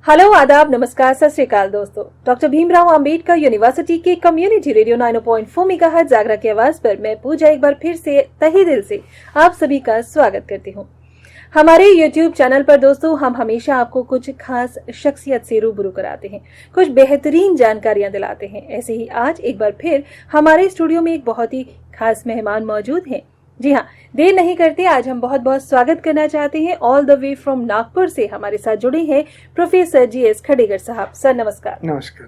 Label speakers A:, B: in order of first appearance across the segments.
A: Hello, आदाब, नमस्कार, सत श्री अकाल दोस्तों। डॉक्टर भीमराव अंबेडकर यूनिवर्सिटी के कम्युनिटी रेडियो 90.4 मेगाहर्ट्ज जागरा की आवाज पर मैं पूजा एक बार फिर से तहे दिल से आप सभी का स्वागत करती हूँ। हमारे YouTube चैनल पर दोस्तों हम हमेशा आपको कुछ खास शख्सियत से रूबरू कराते हैं, कुछ बेहतरीन जानकारियां दिलाते हैं। ऐसे ही आज एक बार फिर हमारे स्टूडियो में एक बहुत ही खास मेहमान मौजूद हैं। जी हाँ, देर नहीं करते, आज हम बहुत बहुत स्वागत करना चाहते हैं। All the way from Nagpur से हमारे साथ जुड़े हैं प्रोफेसर GS खडेगर साहब। सर नमस्कार।
B: नमस्कार।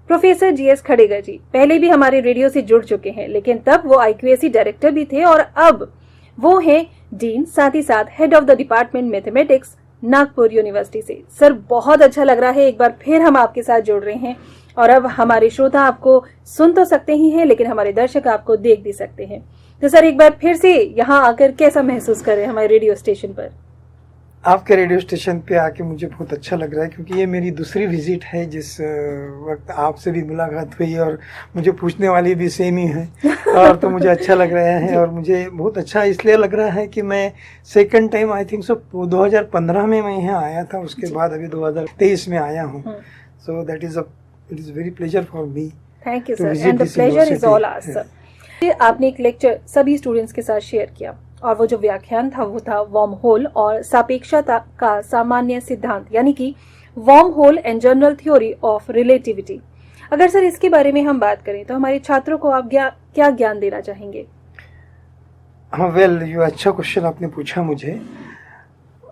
A: प्रोफेसर GS खडेगर जी पहले भी हमारे रेडियो से जुड़ चुके हैं, लेकिन तब वो IQAC डायरेक्टर भी थे और अब वो हैं डीन, साथ ही साथ head of the department mathematics Nagpur university से। सर बहुत अच्छा लग रहा है, एक बार फिर हम आपके साथ जुड़ रहे हैं और अब हमारे श्रोता आपको सुन तो सकते ही हैं, लेकिन हमारे दर्शक आपको देख भी सकते हैं। तो सर एक बार फिर से यहाँ आकर कैसा महसूस कर रहे हैं हमारे रेडियो स्टेशन पर?
B: आपके रेडियो स्टेशन पे आके मुझे बहुत अच्छा लग रहा है, क्योंकि ये मेरी दूसरी विजिट है। जिस वक्त आपसे भी मुलाकात हुई और मुझे पूछने वाली भी सेम ही है और तो मुझे अच्छा लग रहा है। और मुझे बहुत अच्छा इसलिए लग रहा है कि मैं सेकंड टाइम आई थिंक 2015 में मैं यहाँ आया था, उसके बाद अभी 2023 में आया हूँ। So that is it is very pleasure for me.
A: Thank you sir, and the pleasure is all hours sir. आपने एक लेक्चर सभी स्टूडेंट्स के साथ शेयर किया और वो जो व्याख्यान था वो था वर्म होल और सापेक्षता का सामान्य सिद्धांत, यानी कि worm hole and general theory of relativity. अगर सर इसके बारे में हम बात करें तो हमारे छात्रों को आप क्या ज्ञान देना चाहेंगे?
B: हाँ, वेल ये अच्छा क्वेश्चन आपने पूछा मुझे।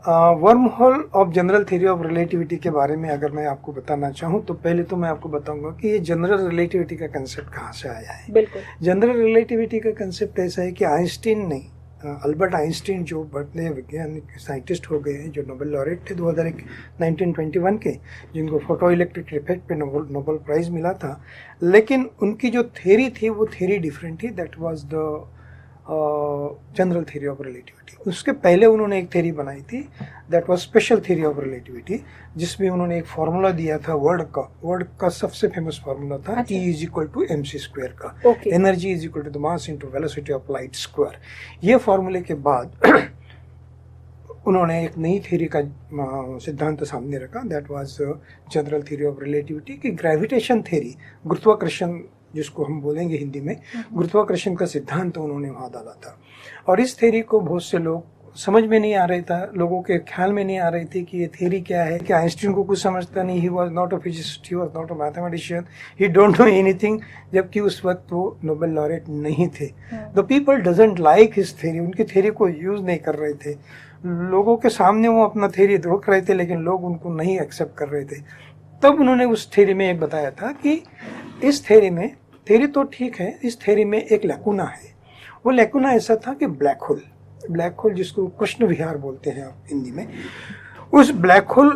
B: Worm hole of general theory of relativity के बारे में अगर मैं आपको बताना चाहूँ तो पहले तो मैं आपको बताऊंगा कि ये जनरल रिलेटिविटी का कंसेप्ट कहाँ से आया है।
A: बिल्कुल। जनरल
B: रिलेटिविटी का कंसेप्ट ऐसा है कि आइंस्टीन ने, अल्बर्ट आइंस्टीन जो बढ़ते वैज्ञानिक साइंटिस्ट हो गए हैं, जो नोबेल लॉरेट थे 1921 के, जिनको फोटो इलेक्ट्रिक इफेक्ट पे नोबेल प्राइज मिला था, लेकिन उनकी जो थ्योरी थी वो थ्योरी डिफरेंट थी। That was the general theory of relativity. उसके पहले उन्होंने एक थ्योरी बनाई थी, that was special theory of relativity, जिसमें उन्होंने एक फार्मूला दिया था वर्ड का सबसे फेमस फार्मूला था E = mc² का। Energy = the mass into velocity of light square. ये फार्मूले के बाद उन्होंने एक नई थ्योरी का सिद्धांत सामने रखा, that was general theory of relativity की ग्रेविटेशन थ्योरी, गुरुत्वाकर्षण जिसको हम बोलेंगे हिंदी में, गुरुत्वाकर्षण का सिद्धांत उन्होंने वहाँ डाला था। और इस थ्योरी को बहुत से लोग समझ में नहीं आ रहे था, लोगों के ख्याल में नहीं आ रही थी कि ये थ्योरी क्या है। कि आइंस्टीन को कुछ समझता नहीं, he was not a physicist, he was not a mathematician, he don't know anything, जबकि उस वक्त वो नोबेल लॉरेट नहीं थे। The people doesn't like his theory, उनकी थ्योरी को यूज नहीं कर रहे थे। लोगों के सामने वो अपना थ्योरी रख रहे थे, लेकिन लोग उनको नहीं एक्सेप्ट कर रहे थे। तब उन्होंने उस थ्योरी में एक बताया था कि इस थ्योरी तो ठीक है, इस थ्योरी में एक लैकुना है। वो लैकुना ऐसा था कि ब्लैक होल जिसको कृष्ण विहार बोलते हैं आप हिंदी में, उस ब्लैक होल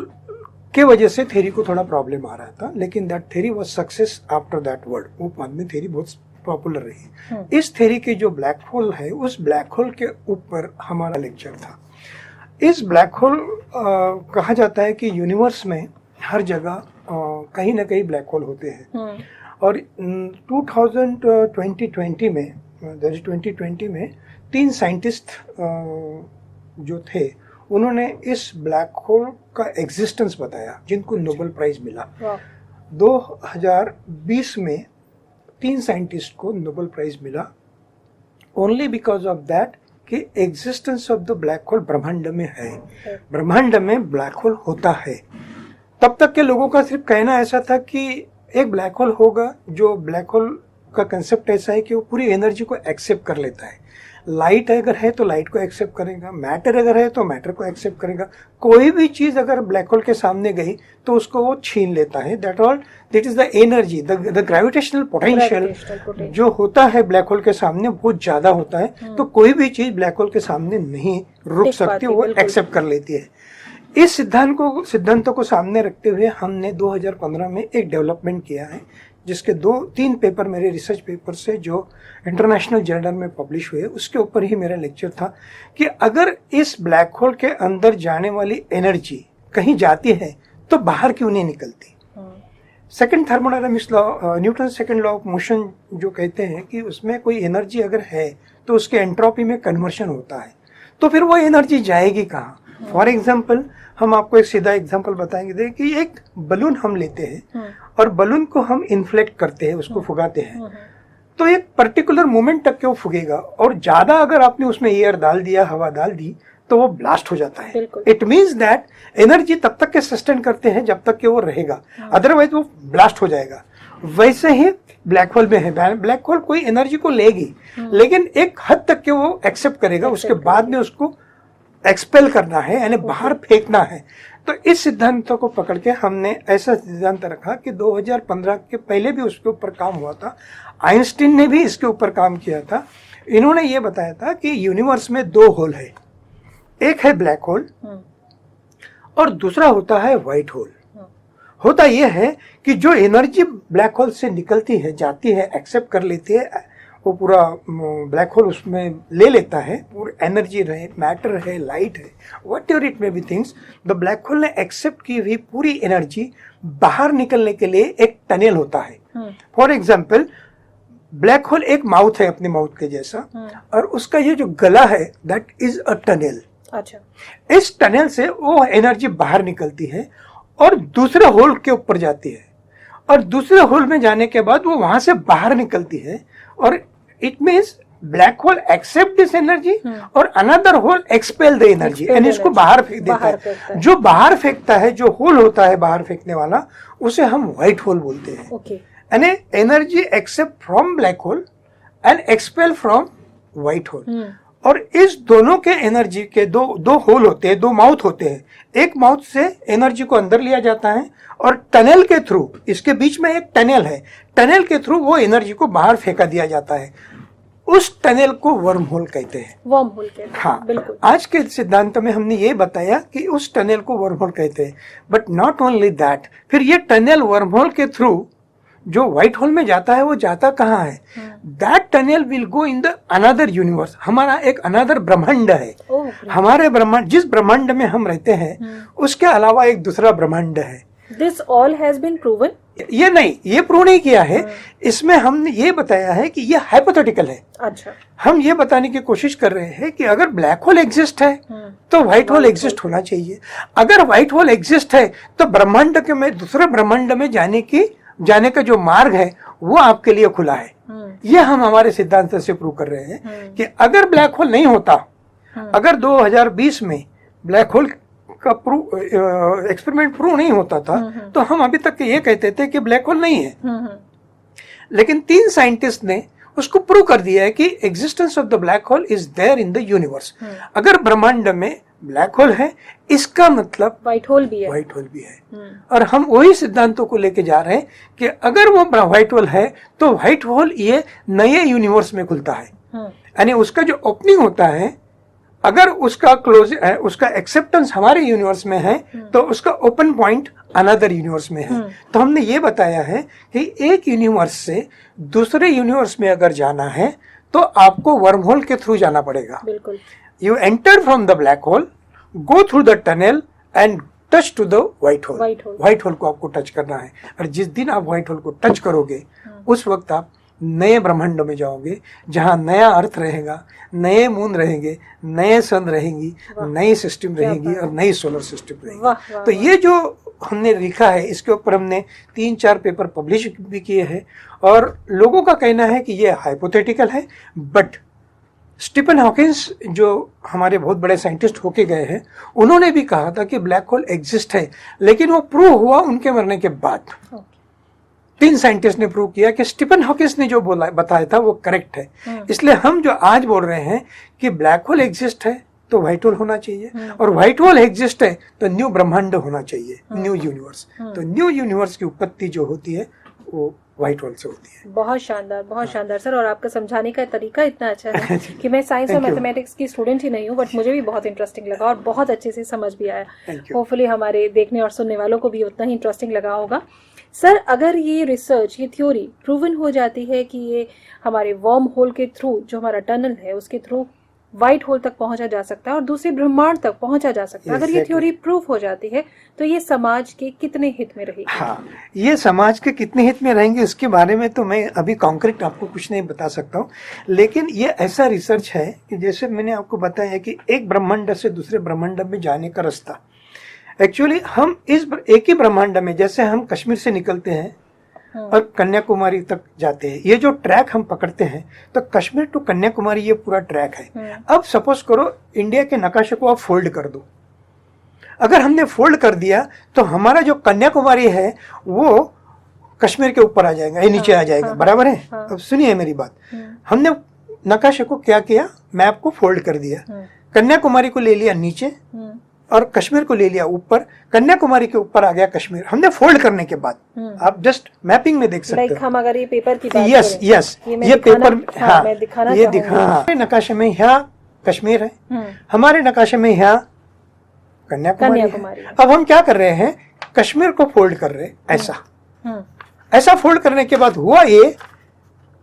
B: के वजह से थ्योरी को थोड़ा प्रॉब्लम आ रहा था। लेकिन that theory was success after that word, वो बाद में थ्योरी बहुत पॉपुलर रही। इस थ्योरी के जो ब्लैक होल है, उस ब्लैक होल के ऊपर हमारा लेक्चर था। इस ब्लैक होल कहा जाता है कि यूनिवर्स में हर जगह कहीं ना कहीं ब्लैक होल होते हैं। और 2020 में 3 साइंटिस्ट जो थे, उन्होंने इस ब्लैक होल का एग्जिस्टेंस बताया, जिनको नोबेल प्राइज मिला। 2020 में 3 साइंटिस्ट को नोबेल प्राइज मिला, ओनली बिकॉज ऑफ दैट कि existence of the black whole ब्रह्मांड में है, ब्रह्मांड में ब्लैक होल होता है। तब तक के लोगों का सिर्फ कहना ऐसा था कि एक ब्लैक होल होगा। जो ब्लैक होल का कंसेप्ट ऐसा है कि वो पूरी एनर्जी को एक्सेप्ट कर लेता है। लाइट अगर है तो लाइट को एक्सेप्ट करेगा, मैटर अगर है तो मैटर को एक्सेप्ट करेगा। कोई भी चीज अगर ब्लैक होल के सामने गई तो उसको वो छीन लेता है। That is the energy, the gravitational potential जो होता है ब्लैक होल के सामने बहुत ज्यादा होता है। तो कोई भी चीज ब्लैक होल के सामने नहीं रुक सकती, वो एक्सेप्ट कर लेती है। इस सिद्धांतों को सामने रखते हुए हमने 2015 में एक डेवलपमेंट किया है, जिसके 2-3 पेपर मेरे रिसर्च पेपर से जो इंटरनेशनल जर्नल में पब्लिश हुए, उसके ऊपर ही मेरा लेक्चर था कि अगर इस ब्लैक होल के अंदर जाने वाली एनर्जी कहीं जाती है तो बाहर क्यों नहीं निकलती। Second thermodynamics law, Newton second law of motion जो कहते हैं कि उसमें कोई एनर्जी अगर है तो उसके एंट्रोपी में कन्वर्शन होता है, तो फिर वो एनर्जी जाएगी कहाँ? फॉर एग्जाम्पल हम आपको एक सीधा एग्जाम्पल बताएंगे, देखिए कि एक बलून हम लेते हैं और बलून को हम इन्फ्लेक्ट करते हैं, उसको फुगाते हैं, तो एक पर्टिकुलर मोमेंट तक के वो फुगेगा, और ज्यादा अगर आपने उसमें एयर डाल दिया, हवा डाल दी, तो वो ब्लास्ट हो जाता है। इट मीन्स दैट एनर्जी तब तक के सस्टेन करते हैं जब तक कि वो रहेगा, अदरवाइज वो ब्लास्ट हो जाएगा। वैसे ही ब्लैक होल में है, ब्लैक होल कोई एनर्जी को लेगी लेकिन एक हद तक के वो एक्सेप्ट करेगा, उसके बाद में उसको एक्सपेल करना है, यानी बाहर फेंकना है। तो इस सिद्धांतों को पकड़ के हमने ऐसा सिद्धांत रखा कि 2015 के पहले भी उसके ऊपर काम हुआ था, आइंस्टीन ने भी इसके ऊपर काम किया था। इन्होंने ये बताया था कि यूनिवर्स में दो होल है, एक है ब्लैक होल और दूसरा होता है व्हाइट होल। होता यह है कि जो एनर्जी ब्लैक होल से निकलती है, जाती है, एक्सेप्ट कर लेती है, वो पूरा ब्लैक होल उसमें ले लेता है, पूरी एनर्जी रहे, मैटर है, लाइट है, what ever it may be things, the black whole ने एक्सेप्ट की हुई पूरी एनर्जी बाहर निकलने के लिए एक टनल होता है। फॉर एग्जाम्पल ब्लैक होल एक माउथ है अपने माउथ के जैसा, और उसका ये जो गला है दैट इज अ टनल।
A: अच्छा,
B: इस टनल से वो एनर्जी बाहर निकलती है और दूसरे होल के ऊपर जाती है, और दूसरे होल में जाने के बाद वो वहां से बाहर निकलती है, और it means black hole accept this energy और another hole expel the energy, यानी इसको बाहर फेंक देता है। जो बाहर फेंकता है, जो होल होता है बाहर फेंकने वाला, उसे हम व्हाइट होल बोलते हैं। यानी energy accept from black hole and expel from white hole. और इस दोनों के एनर्जी के दो होल होते हैं, दो माउथ होते हैं। एक माउथ से एनर्जी को अंदर लिया जाता है और टनल के थ्रू, इसके बीच में एक टनल है, टनल के थ्रू वो एनर्जी को बाहर फेंका दिया जाता है। उस टनल को वर्म होल कहते हैं।
A: वर्म होल कहते हैं,
B: हाँ,
A: बिल्कुल।
B: आज के सिद्धांत में हमने ये बताया कि उस टनल को वर्म होल कहते हैं। बट नॉट ओनली दैट, फिर ये टनल वर्म होल के थ्रू जो व्हाइट होल में जाता है, वो जाता कहाँ है? That tunnel will go in the another universe. हमारा एक अनदर ब्रह्मांड है। हमारे ब्रह्मांड, जिस ब्रह्मांड में हम रहते हैं उसके अलावा एक दूसरा ब्रह्मांड है।
A: This all has been proven?
B: ये नहीं, ये प्रूव नहीं किया है। इसमें हमने ये बताया है कि ये हाइपोथेटिकल है।
A: अच्छा,
B: हम ये बताने की कोशिश कर रहे हैं कि अगर ब्लैक होल एग्जिस्ट है तो व्हाइट होल एग्जिस्ट होना चाहिए। अगर व्हाइट होल एग्जिस्ट है तो ब्रह्मांड के में दूसरे ब्रह्मांड में जाने का जो मार्ग है वो आपके लिए खुला है। ये हम हमारे सिद्धांत से प्रूव कर रहे हैं कि अगर ब्लैक होल नहीं होता, अगर 2020 में ब्लैक होल का एक्सपेरिमेंट प्रूव नहीं होता था, तो हम अभी तक ये कहते थे कि ब्लैक होल नहीं है। लेकिन 3 साइंटिस्ट ने उसको प्रूव कर दिया है कि existence of the black hole is there in the universe. अगर ब्रह्मांड में ब्लैक होल है, इसका मतलब
A: व्हाइट होल भी है।
B: व्हाइट होल भी है। और हम वही सिद्धांतों को लेके जा रहे हैं कि अगर वो व्हाइट होल है तो व्हाइट होल ये नए यूनिवर्स में खुलता है। यानी उसका जो ओपनिंग होता है, अगर उसका क्लोज है, उसका एक्सेप्टेंस हमारे यूनिवर्स में है, तो उसका ओपन पॉइंट अनदर यूनिवर्स में है। तो हमने ये बताया है कि एक यूनिवर्स से दूसरे यूनिवर्स में अगर जाना है तो आपको वर्म होल के थ्रू जाना पड़ेगा।
A: बिल्कुल।
B: You enter from the black hole, go through the tunnel and touch to the white hole. White hole को आपको टच करना है, और जिस दिन आप व्हाइट होल को टच करोगे उस वक्त आप नए ब्रह्मांड में जाओगे, जहाँ नया अर्थ रहेगा, नए मून रहेंगे, नए सन रहेंगी, नई सिस्टम रहेगी और नई सोलर सिस्टम रहेगी। तो ये जो हमने लिखा है, इसके ऊपर हमने 3-4 पेपर पब्लिश भी किए हैं, और लोगों का कहना है कि ये हाइपोथेटिकल है। बट स्टीफन हॉकिंस जो हमारे बहुत बड़े साइंटिस्ट होके गए हैं, उन्होंने भी कहा था कि ब्लैक होल एग्जिस्ट है, लेकिन वो प्रूव हुआ उनके मरने के बाद। 3 साइंटिस्ट ने प्रूव किया कि स्टीफन हॉकिंस ने जो बताया था वो करेक्ट है। इसलिए हम जो आज बोल रहे हैं कि ब्लैक होल एग्जिस्ट है तो व्हाइट होल होना चाहिए, और व्हाइट होल एग्जिस्ट है तो न्यू ब्रह्मांड होना चाहिए, न्यू यूनिवर्स। तो न्यू यूनिवर्स की उत्पत्ति जो होती है वो व्हाइट होल से होती है।
A: बहुत शानदार सर, और आपका समझाने का तरीका इतना अच्छा है कि मैं साइंस और मैथमेटिक्स की स्टूडेंट ही नहीं हूँ, बट मुझे भी बहुत इंटरेस्टिंग लगा और बहुत अच्छे से समझ भी आया। होपफुली हमारे देखने और सुनने वालों को भी उतना ही इंटरेस्टिंग लगा होगा। सर, अगर ये रिसर्च, ये थ्योरी प्रूवन हो जाती है कि ये हमारे वर्म होल के थ्रू, जो हमारा टनल है उसके थ्रू व्हाइट होल तक पहुंचा जा सकता है और दूसरे ब्रह्मांड तक पहुंचा जा सकता है। अगर ये
B: Exactly.
A: थ्योरी प्रूफ हो जाती है तो ये समाज के कितने हित में रहेगी?
B: हाँ, ये समाज के कितने हित में रहेंगे इसके बारे में तो मैं अभी कॉन्क्रीट आपको कुछ नहीं बता सकता हूँ, लेकिन ये ऐसा रिसर्च है कि जैसे मैंने आपको बताया कि एक ब्रह्मांड से दूसरे ब्रह्मांड में जाने का रास्ता, एक्चुअली हम इस एक ही ब्रह्मांड में, जैसे हम कश्मीर से निकलते हैं और कन्याकुमारी तक जाते हैं, ये जो ट्रैक हम पकड़ते हैं तो कश्मीर टू कन्याकुमारी ये पूरा ट्रैक है। अब सपोज करो इंडिया के नक्शे को आप फोल्ड कर दो, अगर हमने फोल्ड कर दिया तो हमारा जो कन्याकुमारी है वो कश्मीर के ऊपर आ जाएगा, ये नीचे आ जाएगा, बराबर है। अब सुनिए मेरी बात, हमने नक्शे को क्या किया, मैप को फोल्ड कर दिया, कन्याकुमारी को ले लिया नीचे और कश्मीर को ले लिया ऊपर, कन्याकुमारी के ऊपर आ गया कश्मीर। हमने फोल्ड करने के बाद आप जस्ट मैपिंग में देख सकते हो।
A: हम अगर ये पेपर की बात
B: यस
A: करें,
B: यस, ये पेपर, हाँ,
A: मैं दिखाना
B: ये
A: चाहूंगी।
B: हमारे नक्शे में यहाँ कश्मीर है, हमारे नक्शे में यहाँ कन्याकुमारी है। अब हम क्या कर रहे हैं, कश्मीर को फोल्ड कर रहे हैं, ऐसा फोल्ड करने के बाद हुआ ये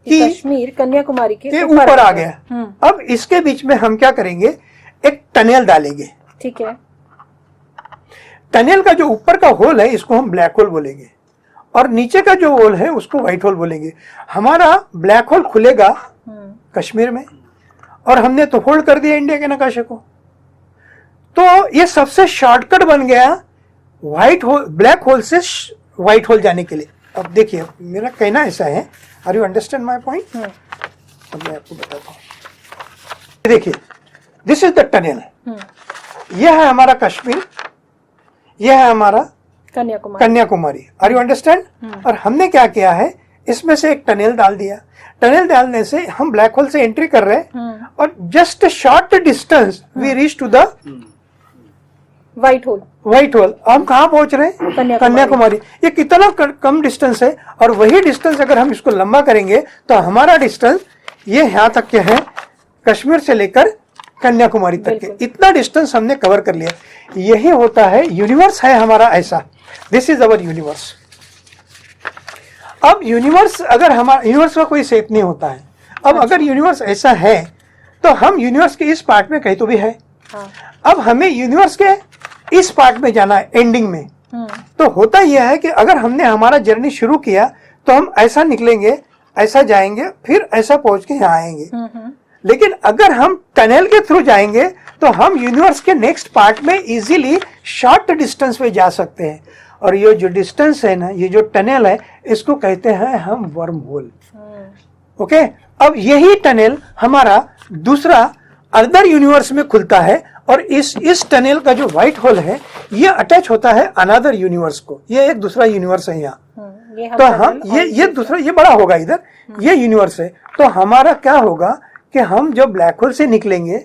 B: कि
A: कश्मीर कन्याकुमारी के
B: ऊपर आ गया। अब इसके बीच में हम क्या करेंगे, एक टनल डालेंगे।
A: ठीक है,
B: टनल का जो ऊपर का होल है इसको हम ब्लैक होल बोलेंगे और नीचे का जो होल है उसको व्हाइट होल बोलेंगे। हमारा ब्लैक होल खुलेगा कश्मीर में और हमने तो फोल्ड कर दिया इंडिया के नक्शे को, तो ये सबसे शॉर्टकट बन गया व्हाइट होल, ब्लैक होल से व्हाइट होल जाने के लिए। अब देखिए मेरा कहना ऐसा है, are you understand my point? अब मैं आपको बताता हूँ, देखिए दिस इज द टनल, यह है हमारा कश्मीर, यह है हमारा कन्याकुमारी, आर यू अंडरस्टैंड? और हमने क्या किया है, इसमें से एक टनल डाल दिया, टनल डालने से हम ब्लैक होल से एंट्री कर रहे हैं और just short distance we reach to the
A: white hole.
B: हम कहाँ पहुंच रहे हैं, कन्याकुमारी। ये कितना कम डिस्टेंस है और वही डिस्टेंस अगर हम इसको लंबा करेंगे तो हमारा डिस्टेंस ये यहाँ तक के है, कश्मीर से लेकर कन्याकुमारी तक के, इतना डिस्टेंस हमने कवर कर लिया। यही होता है, यूनिवर्स है हमारा ऐसा, दिस इज अवर यूनिवर्स। अब यूनिवर्स, अगर हमारा यूनिवर्स का कोई शेप नहीं होता है, अब अगर यूनिवर्स ऐसा है तो हम यूनिवर्स के इस पार्ट में कहीं तो भी है। अब हमें यूनिवर्स के इस पार्ट में जाना है, एंडिंग में। तो होता यह है कि अगर हमने हमारा जर्नी शुरू किया तो हम ऐसा निकलेंगे, ऐसा जाएंगे, फिर ऐसा पहुंच के यहाँ आएंगे। लेकिन अगर हम टनल के थ्रू जाएंगे तो हम यूनिवर्स के नेक्स्ट पार्ट में इजीली शॉर्ट डिस्टेंस पे जा सकते हैं। और ये जो डिस्टेंस है ना, ये जो टनल है, इसको कहते हैं हम वर्म होल। ओके, अब यही टनल हमारा दूसरा अदर यूनिवर्स में खुलता है और इस टनल का जो व्हाइट होल है ये अटैच होता है अनदर यूनिवर्स को। ये एक दूसरा यूनिवर्स है यहाँ, तो हम ये दूसरा, ये बड़ा होगा इधर, ये यूनिवर्स है। तो हमारा क्या होगा कि हम जब ब्लैक होल से निकलेंगे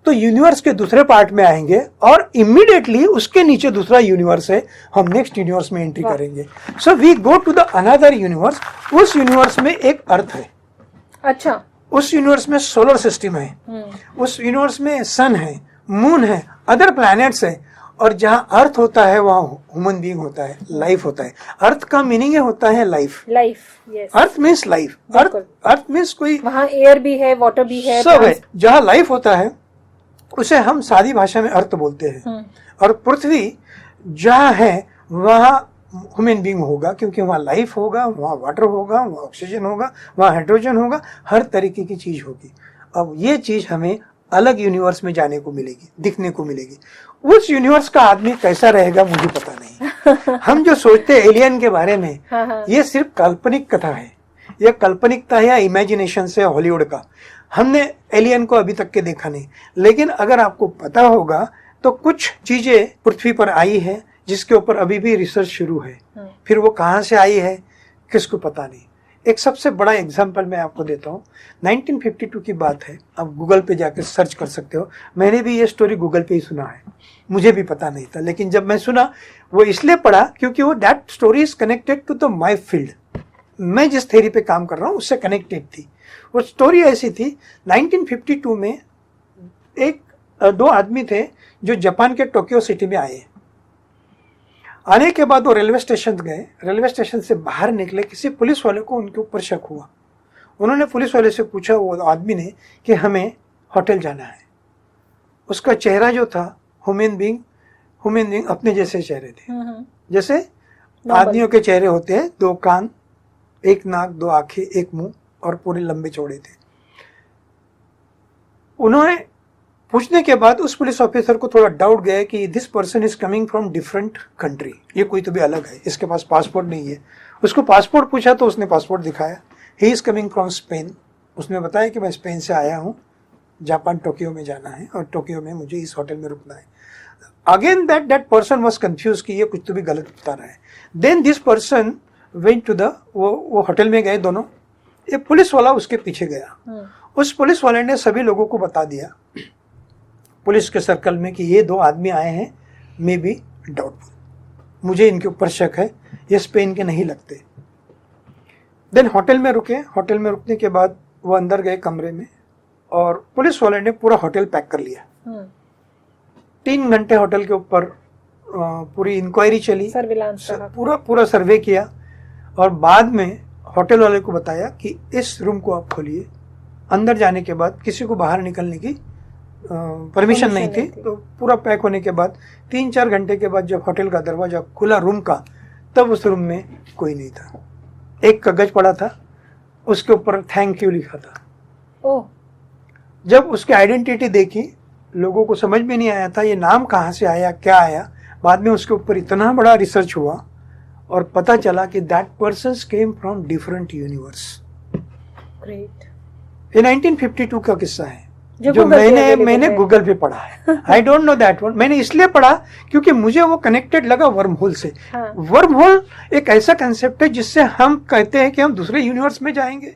B: तो यूनिवर्स के दूसरे पार्ट में आएंगे और इमीडिएटली उसके नीचे दूसरा यूनिवर्स है, हम नेक्स्ट यूनिवर्स में एंट्री करेंगे। So we go to the another universe. उस यूनिवर्स में एक अर्थ है, अच्छा, उस यूनिवर्स में सोलर सिस्टम है, उस यूनिवर्स में सन है, मून है, अदर प्लैनेट्स है, और जहाँ अर्थ होता है वहाँ ह्यूमन बीइंग होता है, लाइफ होता है। अर्थ का मीनिंग है होता है लाइफ, अर्थ मीन्स लाइफ, अर्थ मीन्स कोई, वहाँ एयर भी है, वाटर भी है, सब है। जहाँ लाइफ होता है उसे हम सादी भाषा में अर्थ बोलते हैं। और पृथ्वी जहाँ है वहाँ ह्यूमन बीइंग होगा, क्योंकि वहाँ लाइफ होगा, वहाँ वाटर होगा, वहाँ ऑक्सीजन होगा, वहाँ हाइड्रोजन होगा, हर तरीके की चीज होगी। अब ये चीज हमें अलग यूनिवर्स में जाने को मिलेगी, दिखने को मिलेगी। उस यूनिवर्स का आदमी कैसा रहेगा मुझे पता नहीं। हम जो सोचते हैं एलियन के बारे में, ये सिर्फ काल्पनिक कथा है, यह काल्पनिकता है या इमेजिनेशन से हॉलीवुड का। हमने एलियन को अभी तक के देखा नहीं, लेकिन अगर आपको पता होगा तो कुछ चीजें पृथ्वी पर आई है जिसके ऊपर अभी भी रिसर्च शुरू है। फिर वो कहाँ से आई है किसको पता नहीं। एक सबसे बड़ा एग्जाम्पल मैं आपको देता हूँ, 1952 की बात है, आप गूगल पे जाकर सर्च कर सकते हो। मैंने भी ये स्टोरी गूगल पे ही सुना है, मुझे भी पता नहीं था, लेकिन जब मैं सुना वो इसलिए पढ़ा क्योंकि वो that story is connected to the my field. मैं जिस थ्योरी पे काम कर रहा हूँ उससे कनेक्टेड थी। वो स्टोरी ऐसी थी, 1952 में दो आदमी थे जो जापान के टोक्यो सिटी में आए। आने के बाद वो रेलवे स्टेशन गए, रेलवे स्टेशन से बाहर निकले, किसी पुलिस वाले को उनके ऊपर शक हुआ। उन्होंने पुलिस वाले से पूछा, वो आदमी ने, कि हमें होटल जाना है। उसका चेहरा जो था ह्यूमन बीइंग अपने जैसे चेहरे थे, जैसे आदमियों के चेहरे होते हैं, 2 कान, 1 नाक, 2 आंखें, 1 मुंह और पूरे लंबे चौड़े थे। उन्होंने पूछने के बाद उस पुलिस ऑफिसर को थोड़ा डाउट गया कि this person is coming from different country, ये कोई तो भी अलग है, इसके पास पासपोर्ट नहीं है। उसको पासपोर्ट पूछा तो उसने पासपोर्ट दिखाया, he is coming from Spain. उसने बताया कि मैं स्पेन से आया हूँ, जापान टोक्यो में जाना है और टोक्यो में मुझे इस होटल में रुकना है। Again that person was confuse कि ये कुछ तो भी गलत बता रहा है। Then this person went to the, वो होटल में गए दोनों, एक पुलिस वाला उसके पीछे गया। उस पुलिस वाले ने सभी लोगों को बता दिया पुलिस के सर्कल में कि ये 2 आदमी आए हैं, मे बी डाउटफुल, मुझे इनके ऊपर शक है, ये स्पेन के नहीं लगते। देन होटल में रुके। होटल में रुकने के बाद वो अंदर गए कमरे में और पुलिस वाले ने पूरा होटल पैक कर लिया। 3 घंटे होटल के ऊपर पूरी इंक्वायरी चली,
A: सर्विलांस
B: पूरा सर्वे किया और बाद में होटल वाले को बताया कि इस रूम को आप खोलिए। अंदर जाने के बाद किसी को बाहर निकलने की परमिशन नहीं थी। तो पूरा पैक होने के बाद 3-4 घंटे के बाद जब होटल का दरवाजा खुला रूम का, तब उस रूम में कोई नहीं था। एक कागज पड़ा था, उसके ऊपर थैंक यू लिखा था।
A: ओह।
B: जब उसकी आइडेंटिटी देखी, लोगों को समझ में नहीं आया था ये नाम कहाँ से आया, क्या आया। बाद में उसके ऊपर इतना बड़ा रिसर्च हुआ और पता चला कि that persons came from different universe.
A: Great.
B: ये 1952 का किस्सा है जो
A: मैंने
B: गूगल पे पढ़ा है। I don't know that one. मैंने इसलिए पढ़ा क्योंकि मुझे वो कनेक्टेड लगा वर्म होल से। वर्म होल एक ऐसा कंसेप्ट है जिससे हम कहते हैं कि हम दूसरे यूनिवर्स में जाएंगे,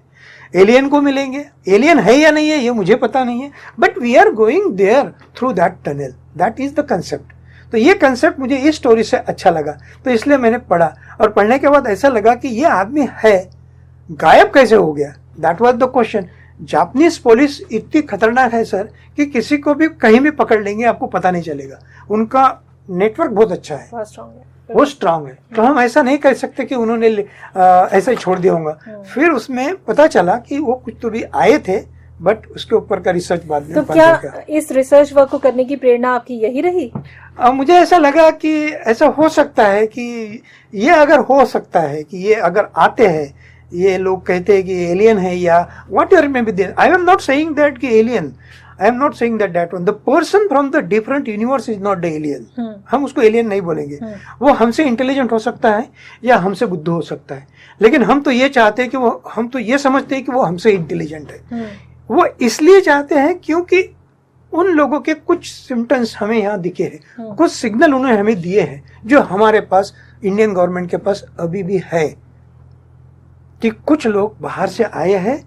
B: एलियन को मिलेंगे। एलियन है या नहीं है ये मुझे पता नहीं है, but we are going there through that tunnel, that is the concept. तो ये कंसेप्ट मुझे इस स्टोरी से अच्छा लगा, तो इसलिए मैंने पढ़ा और पढ़ने के बाद ऐसा लगा कि ये आदमी है, गायब कैसे हो गया, that was the question. Japanese police इतनी खतरनाक है सर कि किसी को भी कहीं भी पकड़ लेंगे, आपको पता नहीं चलेगा। उनका नेटवर्क बहुत अच्छा है, वो स्ट्रांग है। तो हम ऐसा नहीं कह सकते कि उन्होंने ऐसा ही छोड़ दिया होगा। फिर उसमें पता चला कि वो कुछ तो भी आए थे, बट उसके ऊपर का रिसर्च बाद में।
A: तो क्या इस रिसर्च वर्क को करने की प्रेरणा आपकी यही रही?
B: मुझे ऐसा लगा कि ऐसा हो सकता है कि ये अगर हो सकता है कि ये अगर आते हैं, ये लोग कहते हैं कि एलियन है या whatever may be there. I am not saying that कि alien, I am not saying that one, the person from the different universe is not the alien. हम उसको एलियन नहीं बोलेंगे। वो हमसे इंटेलिजेंट हो सकता है या हमसे बुद्धू हो सकता है, लेकिन हम तो ये चाहते हैं कि वो, हम तो ये समझते हैं कि वो हमसे इंटेलिजेंट है। वो इसलिए चाहते हैं क्योंकि उन लोगों के कुछ सिम्टम्स हमें यहाँ दिखे हैं, कुछ सिग्नल उन्होंने हमें दिए हैं जो हमारे पास, इंडियन गवर्नमेंट के पास अभी भी है, कि कुछ लोग बाहर से आए हैं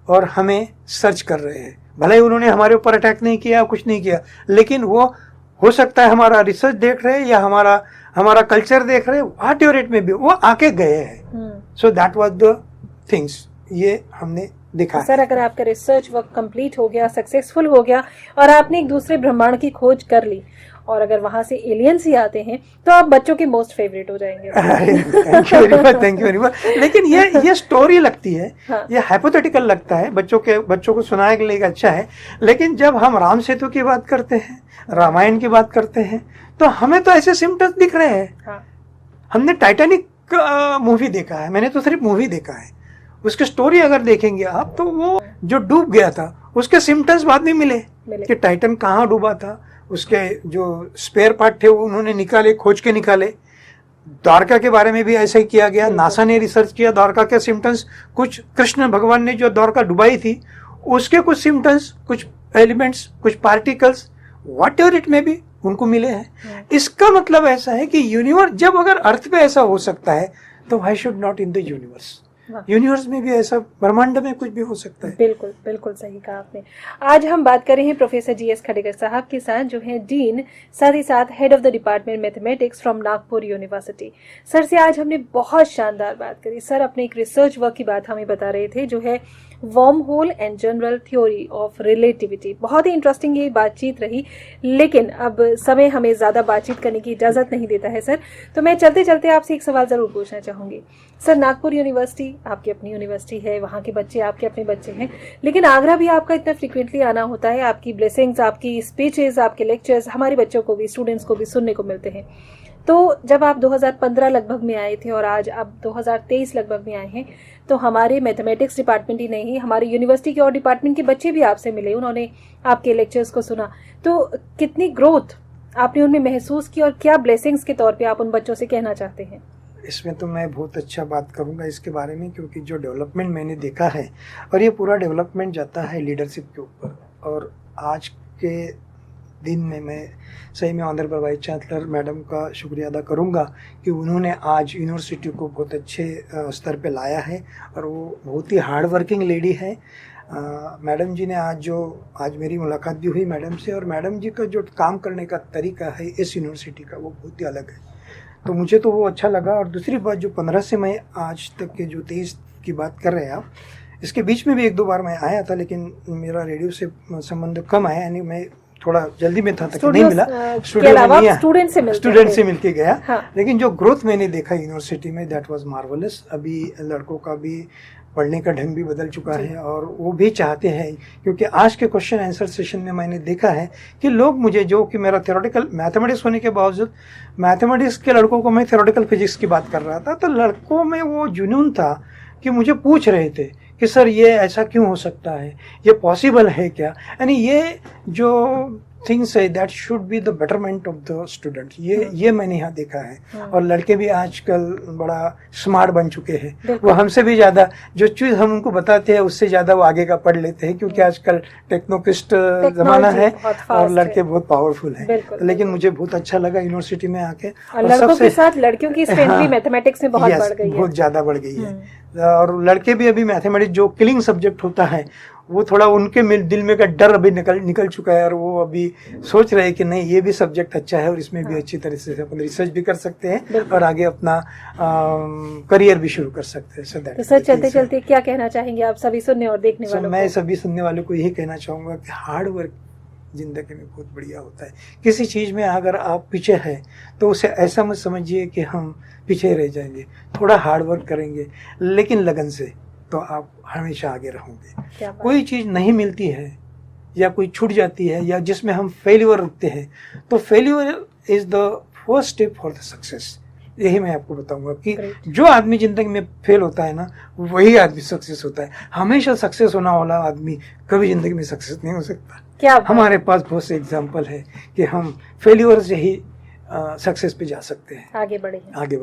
B: और हमें सर्च कर रहे हैं। भले ही उन्होंने हमारे ऊपर अटैक नहीं किया, कुछ नहीं किया, लेकिन वो हो सकता है हमारा रिसर्च देख रहे हैं या हमारा कल्चर देख रहे हैं, व्हाट एवर इट में भी, वो आके गए हैं। So that was the things, ये हमने देखा।
A: सर, अगर आपका रिसर्च वर्क कंप्लीट हो गया, सक्सेसफुल हो गया और आपने एक दूसरे ब्रह्मांड की खोज कर ली, और अगर वहां से एलियंस ही आते हैं, तो आप बच्चों के मोस्ट फेवरेट हो जाएंगे।
B: Thank you very much. लेकिन ये स्टोरी लगती है, हाँ। ये हाइपोथेटिकल लगता है, बच्चों को सुनाने के लिए अच्छा है। लेकिन जब हम राम सेतु की बात करते हैं, रामायण की बात करते हैं, तो हमें तो ऐसे सिम्टम्स दिख रहे हैं। हाँ। हमने टाइटैनिक मूवी देखा है, मैंने तो सिर्फ मूवी देखा है। उसकी स्टोरी अगर देखेंगे आप, तो वो जो डूब गया था उसके सिम्टम्स बाद में मिले कि टाइटन कहाँ डूबा था, उसके जो स्पेयर पार्ट थे वो उन्होंने निकाले, खोज के निकाले। द्वारका के बारे में भी ऐसा ही किया गया, नासा ने रिसर्च किया द्वारका के सिम्टम्स, कुछ कृष्ण भगवान ने जो द्वारका डुबाई थी उसके कुछ सिम्टम्स, कुछ एलिमेंट्स, कुछ पार्टिकल्स, व्हाट एवर इट में भी उनको मिले हैं। इसका मतलब ऐसा है कि यूनिवर्स, जब अगर अर्थ पे ऐसा हो सकता है तो why should not in the universe. Universe में भी ऐसा, ब्रह्मांड में कुछ भी हो सकता है।
A: बिल्कुल बिल्कुल सही कहा आपने। आज हम बात कर रहे हैं प्रोफेसर GS खडेकर साहब के साथ, जो हैं डीन, साथ ही साथ head of the department mathematics from Nagpur university. Sir से आज हमने बहुत शानदार बात करी। सर अपने एक रिसर्च वर्क की बात हमें बता रहे थे, जो है worm hole and general theory of relativity. बहुत ही इंटरेस्टिंग ये बातचीत रही, लेकिन अब समय हमें ज़्यादा बातचीत करने की इजाज़त नहीं देता है सर। तो मैं चलते चलते आपसे एक सवाल ज़रूर पूछना चाहूँगी सर। नागपुर यूनिवर्सिटी आपकी अपनी यूनिवर्सिटी है, वहाँ के बच्चे आपके अपने बच्चे हैं, लेकिन आगरा भी आपका इतना फ्रिक्वेंटली आना होता है। आपकी ब्लेसिंग्स, आपकी स्पीचेस, आपके लेक्चर्स हमारे बच्चों को भी, स्टूडेंट्स को भी सुनने को मिलते हैं। तो जब आप 2015 लगभग में आए थे और आज आप 2023 लगभग में आए हैं, तो हमारे मैथमेटिक्स डिपार्टमेंट ही नहीं, हमारे यूनिवर्सिटी के और डिपार्टमेंट के बच्चे भी आपसे मिले, उन्होंने आपके लेक्चर्स को सुना। तो कितनी ग्रोथ आपने उनमें महसूस की और क्या ब्लेसिंग्स के तौर पे आप उन बच्चों से कहना चाहते हैं?
B: इसमें तो मैं बहुत अच्छा बात करूंगा इसके बारे में, क्योंकि जो डेवलपमेंट मैंने देखा है, और ये पूरा डेवलपमेंट जाता है लीडरशिप के ऊपर। और आज के दिन में मैं सही में ऑनरेबल वाइस चांसलर मैडम का शुक्रिया अदा करूंगा कि उन्होंने आज यूनिवर्सिटी को बहुत अच्छे स्तर पे लाया है, और वो बहुत ही हार्ड वर्किंग लेडी है। मैडम जी ने आज मेरी मुलाकात भी हुई मैडम से, और मैडम जी का जो काम करने का तरीका है इस यूनिवर्सिटी का, वो बहुत ही अलग है। तो मुझे तो वो अच्छा लगा। और दूसरी बात, जो 15 से मैं आज तक के जो 23 की बात कर रहे हैं आप, इसके बीच में भी 1-2 बार मैं आया था, लेकिन मेरा रेडियो से संबंध कम आया, यानी मैं थोड़ा जल्दी में था तक नहीं मिला, स्टूडेंट से मिलके गया। हाँ। लेकिन जो ग्रोथ मैंने देखा यूनिवर्सिटी में, दैट वाज मार्वलस। अभी लड़कों का भी पढ़ने का ढंग भी बदल चुका है, और वो भी चाहते हैं, क्योंकि आज के क्वेश्चन आंसर सेशन में मैंने देखा है कि लोग मुझे, जो कि मेरा थ्योरेटिकल मैथमेटिक्स होने के बावजूद, मैथमेटिक्स के लड़कों को मैं थ्योरेटिकल फिजिक्स की बात कर रहा था, तो लड़कों में वो जुनून था कि मुझे पूछ रहे थे कि सर ये ऐसा क्यों हो सकता है, ये पॉसिबल है क्या। यानी ये जो थिंग्स है that should be the betterment of the student, ये मैंने यहाँ देखा है। और लड़के भी आजकल बड़ा स्मार्ट बन चुके हैं, वो हमसे भी ज़्यादा, जो चीज़ हम उनको बताते हैं उससे ज़्यादा वो आगे का पढ़ लेते हैं, क्योंकि आजकल टेक्नोक्रिस्ट ज़माना है और लड़के बहुत पावरफुल हैं। लेकिन मुझे बहुत अच्छा लगा यूनिवर्सिटी में आके, और
A: लड़कों के साथ लड़कियों की स्ट्रेंथ मैथमेटिक्स में बहुत बढ़ गई है,
B: बहुत ज़्यादा बढ़ गई है। और लड़के भी अभी मैथमेटिक्स, जो किलिंग सब्जेक्ट होता है, वो थोड़ा उनके दिल में का डर अभी निकल चुका है, और वो अभी सोच रहे हैं कि नहीं, ये भी सब्जेक्ट अच्छा है और इसमें भी अच्छी तरह से अपन रिसर्च भी कर सकते हैं और आगे अपना करियर भी शुरू कर सकते हैं।
A: तो सर, चलते चलते क्या कहना चाहेंगे आप सभी सुनने और देखने वालों को?
B: मैं सभी सुनने वालों को यही कहना चाहूँगा कि हार्ड वर्क जिंदगी में बहुत बढ़िया होता है। किसी चीज़ में अगर आप पीछे हैं तो उसे ऐसा मत समझिए कि हम पीछे रह जाएंगे। थोड़ा हार्ड वर्क करेंगे लेकिन लगन से, तो आप हमेशा आगे रहोगे। कोई चीज़ नहीं मिलती है या कोई छूट जाती है या जिसमें हम फेल्यूर रखते हैं, तो failure is the first step for the success. यही मैं आपको बताऊंगा कि जो आदमी जिंदगी में फेल होता है ना, वही आदमी सक्सेस होता है। हमेशा सक्सेस होना वाला आदमी कभी जिंदगी में सक्सेस नहीं हो सकता।
A: क्या
B: हमारे पास बहुत से एग्जाम्पल है कि हम फेल्यूर से ही सक्सेस पे जा सकते हैं,
A: आगे बढ़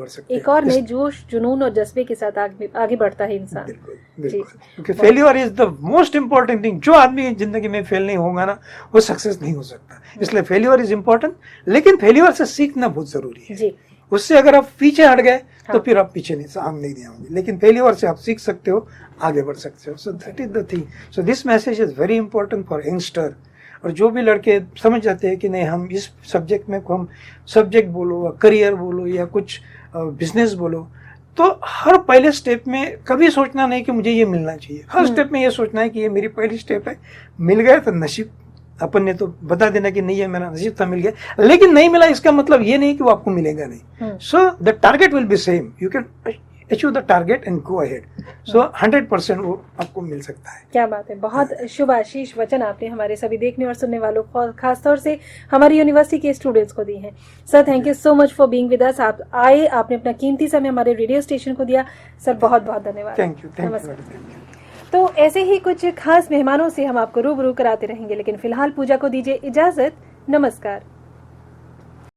B: सकते हैं।
A: एक और नए जोश, जुनून और जज्बे के साथ आगे बढ़ता है इंसान।
B: बिल्कुल, क्योंकि failure is the most important thing. जो आदमी जिंदगी में फेल नहीं होगा ना, वो सक्सेस नहीं हो सकता। इसलिए फेल्यूर इज इम्पोर्टेंट, लेकिन फेल्यूर से सीखना बहुत जरूरी है। उससे अगर आप पीछे हट गए तो फिर आप पीछे नहीं आएंगे, लेकिन फेल्यूर से आप सीख सकते हो, आगे बढ़ सकते हो। So that is the thing. So this message is very important for youngster. और जो भी लड़के समझ जाते हैं कि नहीं, हम इस सब्जेक्ट में, हम सब्जेक्ट बोलो, करियर बोलो या कुछ बिजनेस बोलो, तो हर पहले स्टेप में कभी सोचना नहीं कि मुझे ये मिलना चाहिए। हर स्टेप में ये सोचना है कि ये मेरी पहली स्टेप है। मिल गया तो नसीब, अपन ने तो बता देना कि नहीं, है मेरा नसीब था, मिल गया। लेकिन नहीं मिला इसका मतलब ये नहीं कि वो आपको मिलेगा नहीं। So the target will be same, you can achieve the target and go ahead. So 100% वो आपको मिल सकता है।
A: क्या बात है, बहुत शुभ आशीष वचन आपने हमारे सभी देखने और सुनने वालों को, खासतौर से हमारी यूनिवर्सिटी के स्टूडेंट्स को दी है। Sir, thank you so much for being with us. आप आए, आपने अपना कीमती समय हमारे रेडियो स्टेशन को दिया। सर, बहुत बहुत धन्यवाद।
B: Thank you.
A: तो ऐसे ही कुछ खास मेहमानों से हम आपको रूबरू कराते रहेंगे, लेकिन फिलहाल पूजा को दीजिए इजाजत। नमस्कार।